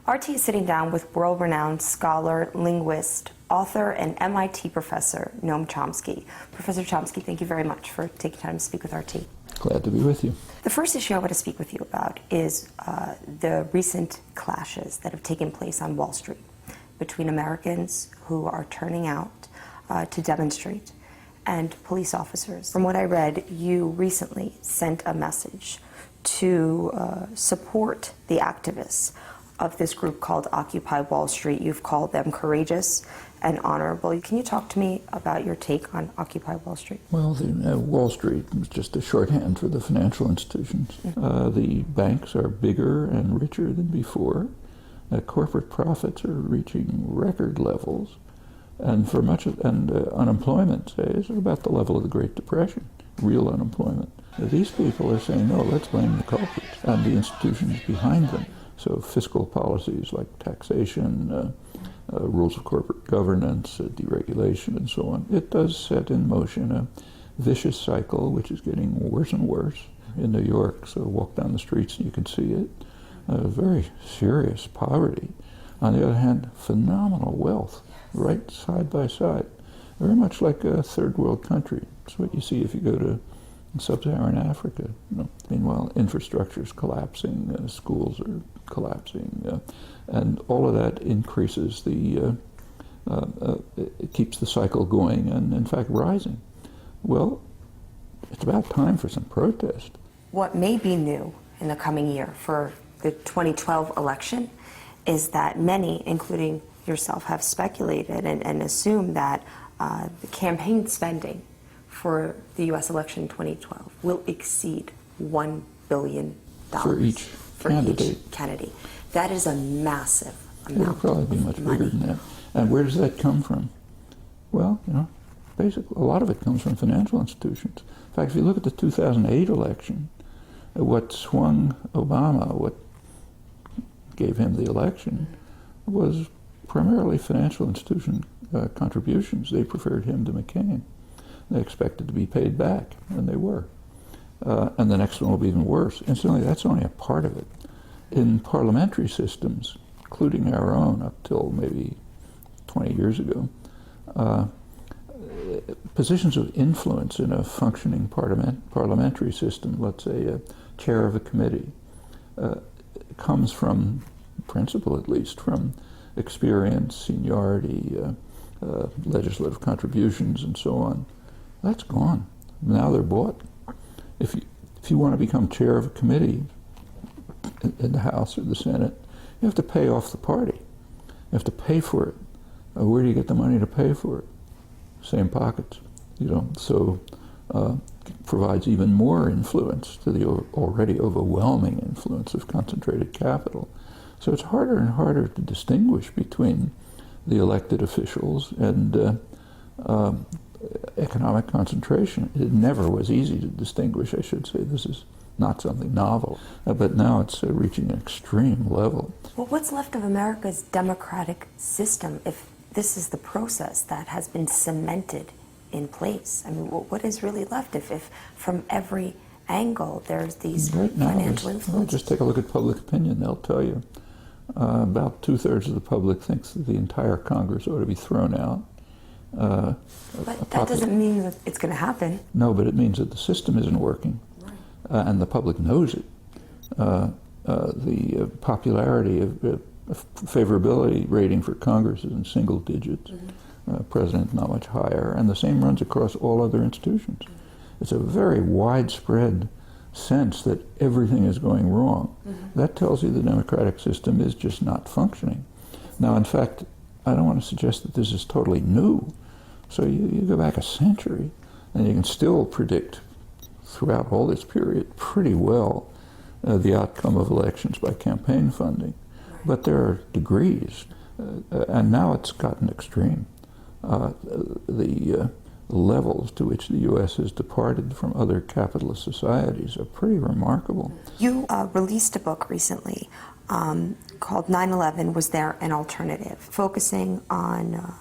RT is sitting down with world-renowned scholar, linguist, author, and MIT professor, Noam Chomsky. Professor Chomsky, thank you very much for taking time to speak with RT. Glad to be with you. The first issue I want to speak with you about is the recent clashes that have taken place on Wall Street between Americans who are turning out to demonstrate and police officers. From what I read, you recently sent a message to support the activists of this group called Occupy Wall Street. You've called them courageous and honorable. Can you talk to me about your take on Occupy Wall Street? Well, Wall Street was just a shorthand for the financial institutions. The banks are bigger and richer than before. Corporate profits are reaching record levels, and for much of, unemployment is about the level of the Great Depression, real unemployment. These people are saying, no, let's blame the culprits and the institutions behind them. So fiscal policies like taxation, rules of corporate governance, deregulation, and so on. It does set in motion a vicious cycle which is getting worse and worse in New York. So walk down the streets and you can see it. Very serious poverty. On the other hand, phenomenal wealth, right side by side. Very much like a third world country. It's what you see if you go to sub-Saharan Africa. Meanwhile, infrastructure is collapsing, schools are collapsing, and all of that increases the, it keeps the cycle going and in fact rising. Well, it's about time for some protest. What may be new in the coming year for the 2012 election is that many, including yourself, have speculated and assumed that the campaign spending for the U.S. election in 2012 will exceed $1 billion for each candidate. That is a massive amount. It'll probably be much bigger than that. And where does that come from? Well, basically a lot of it comes from financial institutions. In fact, if you look at the 2008 election, what swung Obama, what gave him the election, was primarily financial institution contributions. They preferred him to McCain. They expected to be paid back, and they were. And the next one will be even worse. Incidentally, that's only a part of it. In parliamentary systems, including our own up till maybe 20 years ago, positions of influence in a functioning parliamentary system, let's say a chair of a committee, comes from, principle at least, from experience, seniority, legislative contributions, and so on. That's gone. Now they're bought. If you want to become chair of a committee in the House or the Senate, you have to pay off the party. You have to pay for it. Where do you get the money to pay for it? Same pockets. So provides even more influence to the already overwhelming influence of concentrated capital. So it's harder and harder to distinguish between the elected officials and economic concentration. It never was easy to distinguish, I should say. This is not something novel, but now it's reaching an extreme level. Well, what's left of America's democratic system if this is the process that has been cemented in place? I mean, what is really left if from every angle there's these financial influences? Well, just take a look at public opinion. They'll tell you about 2/3 of the public thinks that the entire Congress ought to be thrown out. But that doesn't mean that it's going to happen. No, but it means that the system isn't working, and the public knows it. The popularity of favorability rating for Congress is in single digits. President not much higher, and the same runs across all other institutions. It's a very widespread sense that everything is going wrong. That tells you the democratic system is just not functioning. Now, in fact, I don't want to suggest that this is totally new. So you go back a century, and you can still predict throughout all this period pretty well the outcome of elections by campaign funding. But there are degrees, and now it's gotten extreme. The levels to which the U.S. has departed from other capitalist societies are pretty remarkable. You released a book recently called 9/11, Was There an Alternative?, focusing on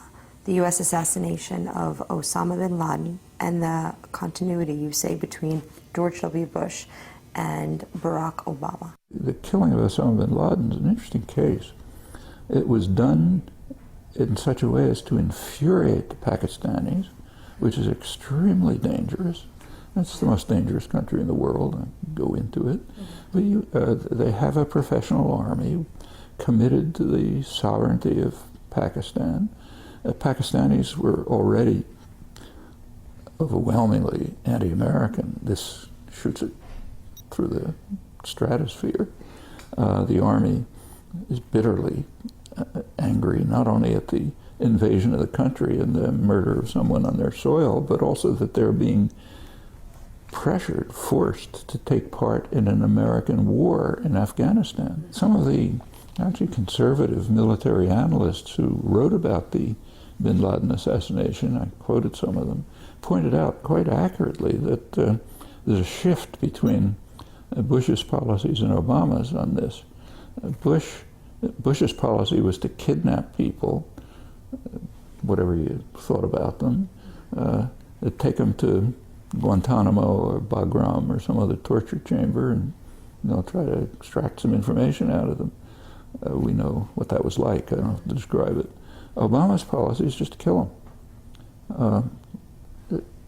the U.S. assassination of Osama bin Laden and the continuity, you say, between George W. Bush and Barack Obama. The killing of Osama bin Laden is an interesting case. It was done in such a way as to infuriate the Pakistanis, which is extremely dangerous. It's the most dangerous country in the world. I can go into it. But they have a professional army committed to the sovereignty of Pakistan. Pakistanis were already overwhelmingly anti-American. This shoots it through the stratosphere. The army is bitterly angry, not only at the invasion of the country and the murder of someone on their soil, but also that they're being pressured, forced to take part in an American war in Afghanistan. Some of the actually conservative military analysts who wrote about the bin Laden assassination, I quoted some of them, pointed out quite accurately that there's a shift between Bush's policies and Obama's on this. Bush's policy was to kidnap people, whatever you thought about them, take them to Guantanamo or Bagram or some other torture chamber and try to extract some information out of them. We know what that was like. I don't have to describe it. Obama's policy is just to kill them.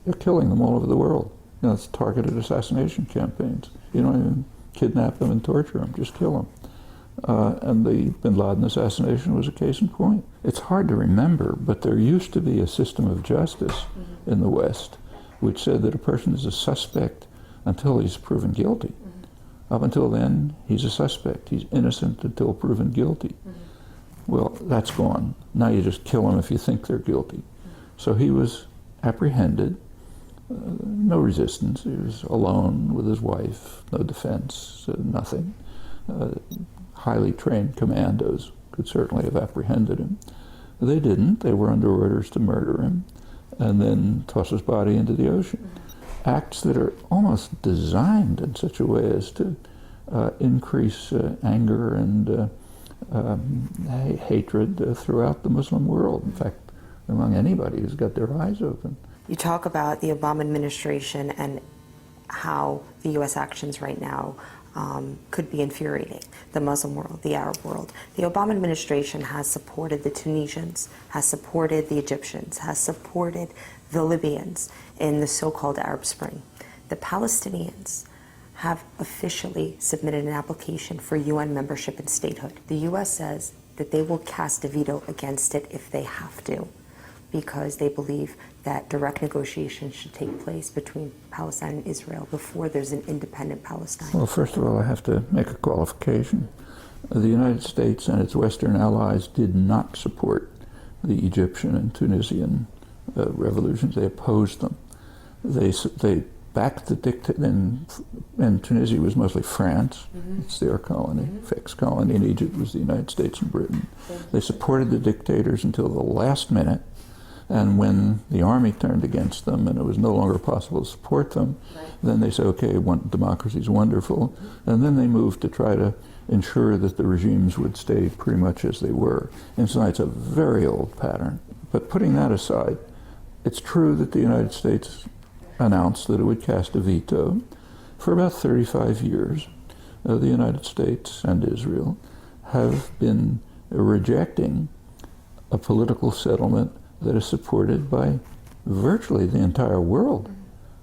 They're killing them all over the world. It's targeted assassination campaigns. You don't even kidnap them and torture them, just kill them. And the bin Laden assassination was a case in point. It's hard to remember, but there used to be a system of justice in the West which said that a person is a suspect until he's proven guilty. Up until then, he's a suspect. He's innocent until proven guilty. Well, that's gone. Now you just kill them if you think they're guilty. So he was apprehended, no resistance. He was alone with his wife, no defense, nothing. Highly trained commandos could certainly have apprehended him. They didn't. They were under orders to murder him and then toss his body into the ocean. Acts that are almost designed in such a way as to increase anger and hatred throughout the Muslim world. In fact, among anybody who's got their eyes open. You talk about the Obama administration and how the U.S. actions right now could be infuriating the Muslim world, the Arab world. The Obama administration has supported the Tunisians, has supported the Egyptians, has supported the Libyans in the so-called Arab Spring. The Palestinians have officially submitted an application for UN membership and statehood. The U.S. says that they will cast a veto against it if they have to, because they believe that direct negotiations should take place between Palestine and Israel before there's an independent Palestine. Well, first of all, I have to make a qualification. The United States and its Western allies did not support the Egyptian and Tunisian revolutions. They opposed them. They backed the dictator, and Tunisia was mostly France. It's their colony. Ex-colony in Egypt was the United States and Britain. They supported the dictators until the last minute. And when the army turned against them and it was no longer possible to support them, then they said, okay, democracy is wonderful. And then they moved to try to ensure that the regimes would stay pretty much as they were. And so it's a very old pattern. But putting that aside, it's true that the United States announced that it would cast a veto. For about 35 years, the United States and Israel have been rejecting a political settlement that is supported by virtually the entire world.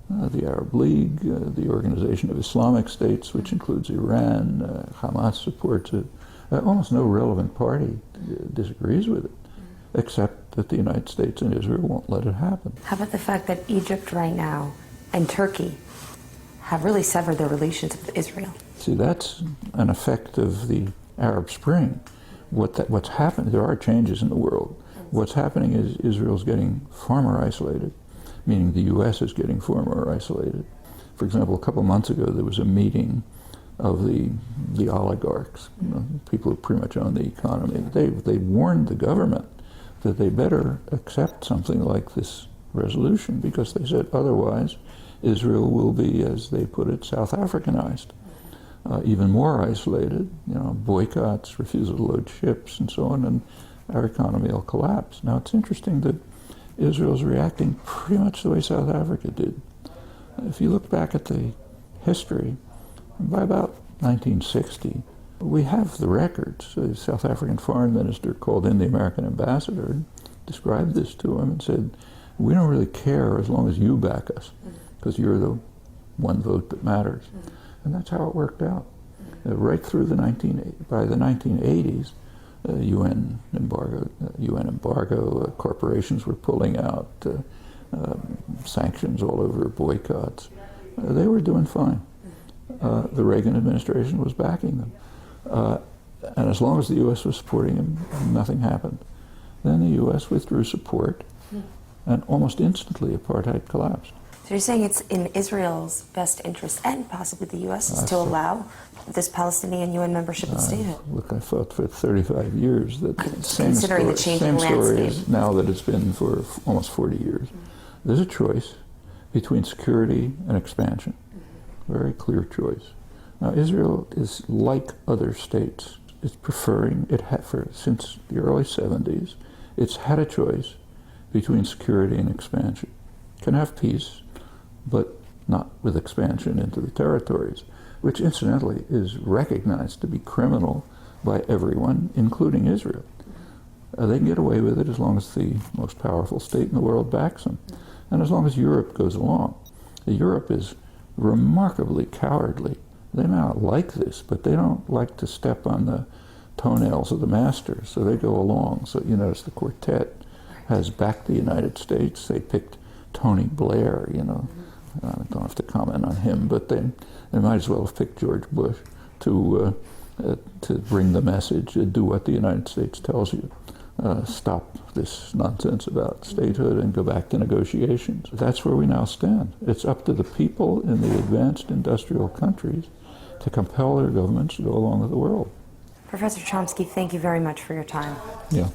The Arab League, the Organization of Islamic States, which includes Iran, Hamas supports it. Almost no relevant party disagrees with it, except that the United States and Israel won't let it happen. How about the fact that Egypt right now and Turkey have really severed their relations with Israel? See, that's an effect of the Arab Spring. What's happened, there are changes in the world. What's happening is Israel's getting far more isolated, meaning the U.S. is getting far more isolated. For example, a couple months ago, there was a meeting of the oligarchs, people who pretty much own the economy. They warned the government that they better accept something like this resolution, because they said otherwise Israel will be, as they put it, South Africanized, even more isolated, boycotts, refusal to load ships, and so on, and our economy will collapse. Now, it's interesting that Israel's reacting pretty much the way South Africa did. If you look back at the history, by about 1960, We have the records. A South African foreign minister called in the American ambassador and described this to him and said, we don't really care as long as you back us, because you're the one vote that matters. And that's how it worked out. Right through by the 1980s, UN embargo, corporations were pulling out, sanctions all over, boycotts. They were doing fine. The Reagan administration was backing them. And as long as the U.S. was supporting them, nothing happened. Then the U.S. withdrew support, and almost instantly apartheid collapsed. So you're saying it's in Israel's best interest, and possibly the U.S., to allow this Palestinian UN membership and statehood? Look, I thought for 35 years that the same Considering story is now that it's been for almost 40 years. There's a choice between security and expansion. Very clear choice. Now, Israel is like other states. It's preferring, since the early 70s, it's had a choice between security and expansion. It can have peace, but not with expansion into the territories, which incidentally is recognized to be criminal by everyone, including Israel. They can get away with it as long as the most powerful state in the world backs them, and as long as Europe goes along. Europe is remarkably cowardly. They may not like this, but they don't like to step on the toenails of the master, so they go along. So you notice the quartet has backed the United States. They picked Tony Blair, I don't have to comment on him, but they might as well have picked George Bush to bring the message, do what the United States tells you. Stop this nonsense about statehood and go back to negotiations. That's where we now stand. It's up to the people in the advanced industrial countries to compel their governments to go along with the world. Professor Chomsky, thank you very much for your time. Yeah.